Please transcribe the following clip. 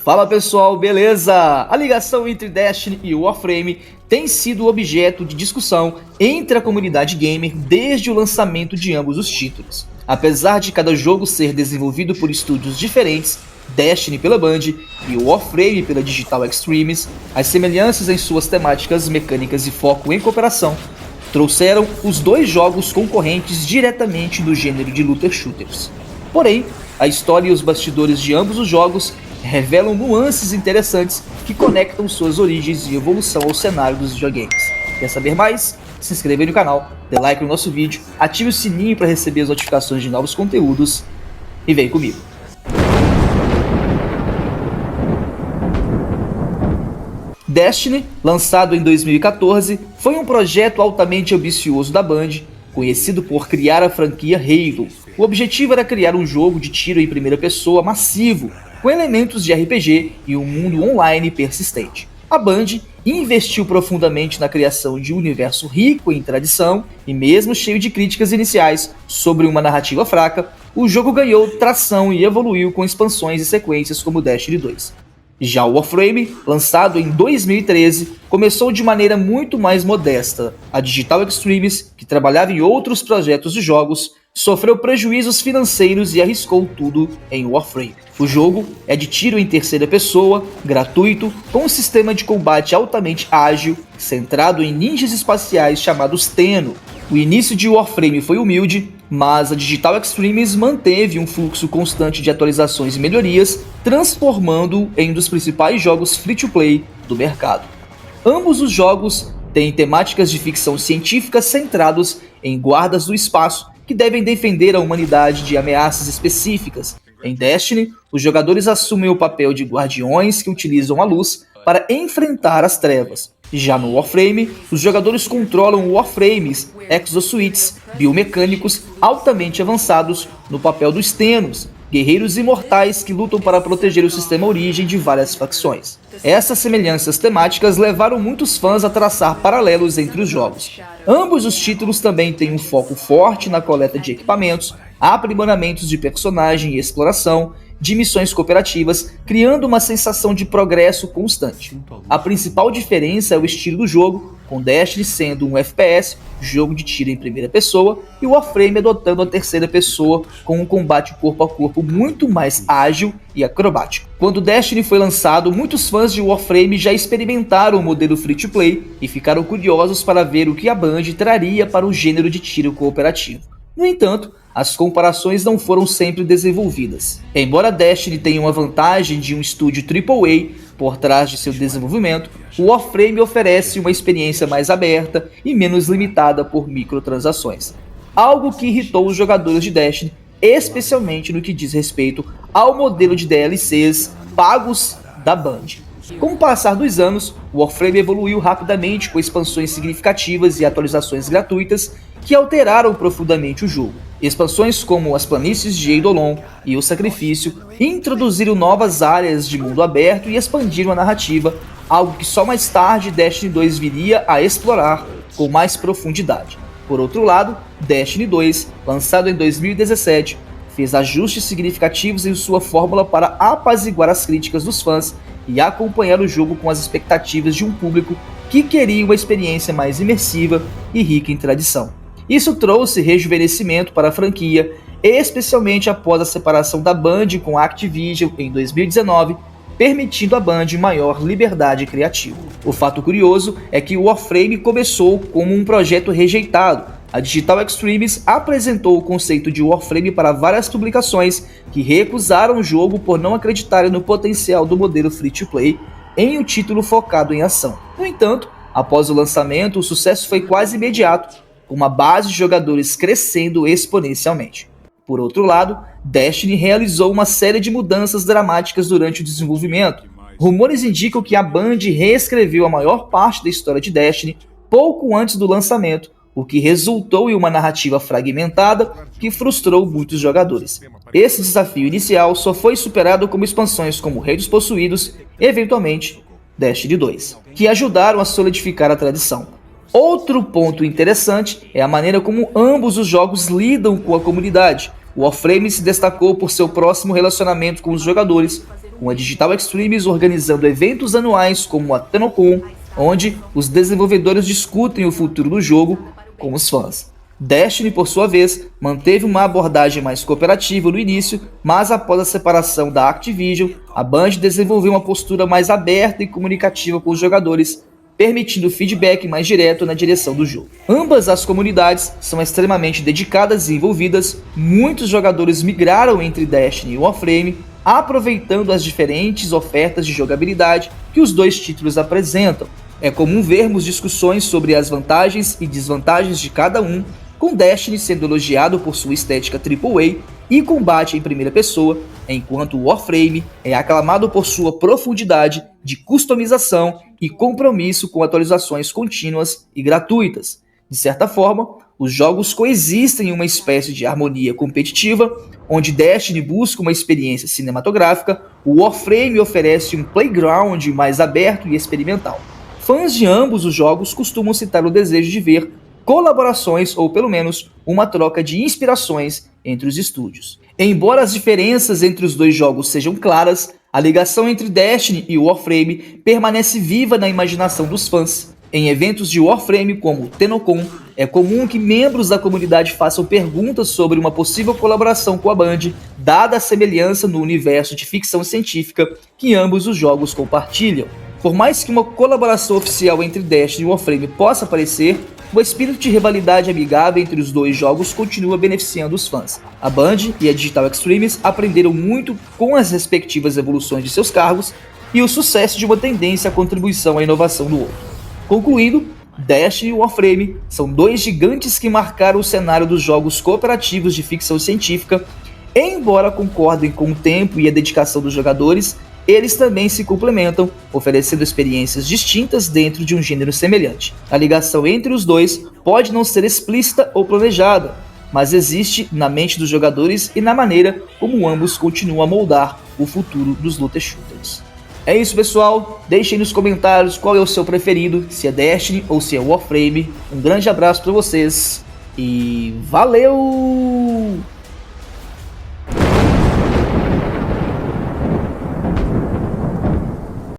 Fala pessoal, beleza? A ligação entre Destiny e Warframe tem sido objeto de discussão entre a comunidade gamer desde o lançamento de ambos os títulos. Apesar de cada jogo ser desenvolvido por estúdios diferentes, Destiny pela Band e Warframe pela Digital Extremes, as semelhanças em suas temáticas, mecânicas e foco em cooperação trouxeram os dois jogos concorrentes diretamente do gênero de looter shooters. Porém, a história e os bastidores de ambos os jogos revelam nuances interessantes que conectam suas origens e evolução ao cenário dos videogames. Quer saber mais? Se inscreva aí no canal, dê like no nosso vídeo, ative o sininho para receber as notificações de novos conteúdos e vem comigo. Destiny, lançado em 2014, foi um projeto altamente ambicioso da Band, conhecido por criar a franquia Halo. O objetivo era criar um jogo de tiro em primeira pessoa massivo, com elementos de RPG e um mundo online persistente. A Band investiu profundamente na criação de um universo rico em tradição e mesmo cheio de críticas iniciais sobre uma narrativa fraca, o jogo ganhou tração e evoluiu com expansões e sequências como Destiny 2. Já o Warframe, lançado em 2013, começou de maneira muito mais modesta. A Digital Extremes, que trabalhava em outros projetos de jogos, sofreu prejuízos financeiros e arriscou tudo em Warframe. O jogo é de tiro em terceira pessoa, gratuito, com um sistema de combate altamente ágil, centrado em ninjas espaciais chamados Tenno. O início de Warframe foi humilde, mas a Digital Extremes manteve um fluxo constante de atualizações e melhorias, transformando-o em um dos principais jogos free-to-play do mercado. Ambos os jogos têm temáticas de ficção científica centrados em guardas do espaço que devem defender a humanidade de ameaças específicas. Em Destiny, os jogadores assumem o papel de guardiões que utilizam a luz para enfrentar as trevas. Já no Warframe, os jogadores controlam Warframes, exosuites biomecânicos altamente avançados no papel dos Tennos, guerreiros imortais que lutam para proteger o sistema origem de várias facções. Essas semelhanças temáticas levaram muitos fãs a traçar paralelos entre os jogos. Ambos os títulos também têm um foco forte na coleta de equipamentos, aprimoramentos de personagem e exploração de missões cooperativas, criando uma sensação de progresso constante. A principal diferença é o estilo do jogo, com Destiny sendo um FPS, jogo de tiro em primeira pessoa, e o Warframe adotando a terceira pessoa com um combate corpo a corpo muito mais ágil e acrobático. Quando Destiny foi lançado, muitos fãs de Warframe já experimentaram o modelo free-to-play e ficaram curiosos para ver o que a Band traria para o gênero de tiro cooperativo. No entanto, as comparações não foram sempre desenvolvidas. Embora Destiny tenha uma vantagem de um estúdio AAA por trás de seu desenvolvimento, o Warframe oferece uma experiência mais aberta e menos limitada por microtransações, algo que irritou os jogadores de Destiny, especialmente no que diz respeito ao modelo de DLCs pagos da Band. Com o passar dos anos, o Warframe evoluiu rapidamente com expansões significativas e atualizações gratuitas que alteraram profundamente o jogo. Expansões como as planícies de Eidolon e o Sacrifício introduziram novas áreas de mundo aberto e expandiram a narrativa, algo que só mais tarde Destiny 2 viria a explorar com mais profundidade. Por outro lado, Destiny 2, lançado em 2017, fez ajustes significativos em sua fórmula para apaziguar as críticas dos fãs e acompanhar o jogo com as expectativas de um público que queria uma experiência mais imersiva e rica em tradição. Isso trouxe rejuvenescimento para a franquia, especialmente após a separação da Band com a Activision em 2019, permitindo à Band maior liberdade criativa. O fato curioso é que o Warframe começou como um projeto rejeitado. A Digital Extremes apresentou o conceito de Warframe para várias publicações que recusaram o jogo por não acreditarem no potencial do modelo free-to-play em um título focado em ação. No entanto, após o lançamento, o sucesso foi quase imediato, com uma base de jogadores crescendo exponencialmente. Por outro lado, Destiny realizou uma série de mudanças dramáticas durante o desenvolvimento. Rumores indicam que a Band reescreveu a maior parte da história de Destiny pouco antes do lançamento, o que resultou em uma narrativa fragmentada que frustrou muitos jogadores. Esse desafio inicial só foi superado com expansões como Rei dos Possuídos e, eventualmente, Destiny 2, que ajudaram a solidificar a tradição. Outro ponto interessante é a maneira como ambos os jogos lidam com a comunidade. O Warframe se destacou por seu próximo relacionamento com os jogadores, com a Digital Extremes organizando eventos anuais como a TennoCon, onde os desenvolvedores discutem o futuro do jogo com os fãs. Destiny, por sua vez, manteve uma abordagem mais cooperativa no início, mas após a separação da Activision, a Band desenvolveu uma postura mais aberta e comunicativa com os jogadores, permitindo feedback mais direto na direção do jogo. Ambas as comunidades são extremamente dedicadas e envolvidas, muitos jogadores migraram entre Destiny e Warframe, aproveitando as diferentes ofertas de jogabilidade que os dois títulos apresentam. É comum vermos discussões sobre as vantagens e desvantagens de cada um, com Destiny sendo elogiado por sua estética AAA e combate em primeira pessoa, enquanto Warframe é aclamado por sua profundidade de customização e compromisso com atualizações contínuas e gratuitas. De certa forma, os jogos coexistem em uma espécie de harmonia competitiva, onde Destiny busca uma experiência cinematográfica, o Warframe oferece um playground mais aberto e experimental. Fãs de ambos os jogos costumam citar o desejo de ver colaborações ou pelo menos uma troca de inspirações entre os estúdios. Embora as diferenças entre os dois jogos sejam claras, a ligação entre Destiny e Warframe permanece viva na imaginação dos fãs. Em eventos de Warframe como o TennoCon, é comum que membros da comunidade façam perguntas sobre uma possível colaboração com a Band, dada a semelhança no universo de ficção científica que ambos os jogos compartilham. Por mais que uma colaboração oficial entre Destiny e Warframe possa aparecer, o espírito de rivalidade amigável entre os dois jogos continua beneficiando os fãs. A Band e a Digital Extremes aprenderam muito com as respectivas evoluções de seus cargos e o sucesso de uma tendência à contribuição à inovação do outro. Concluindo, Destiny e Warframe são dois gigantes que marcaram o cenário dos jogos cooperativos de ficção científica. Embora concordem com o tempo e a dedicação dos jogadores, eles também se complementam, oferecendo experiências distintas dentro de um gênero semelhante. A ligação entre os dois pode não ser explícita ou planejada, mas existe na mente dos jogadores e na maneira como ambos continuam a moldar o futuro dos looter shooters. É isso, pessoal, deixem nos comentários qual é o seu preferido, se é Destiny ou se é Warframe. Um grande abraço para vocês e valeu!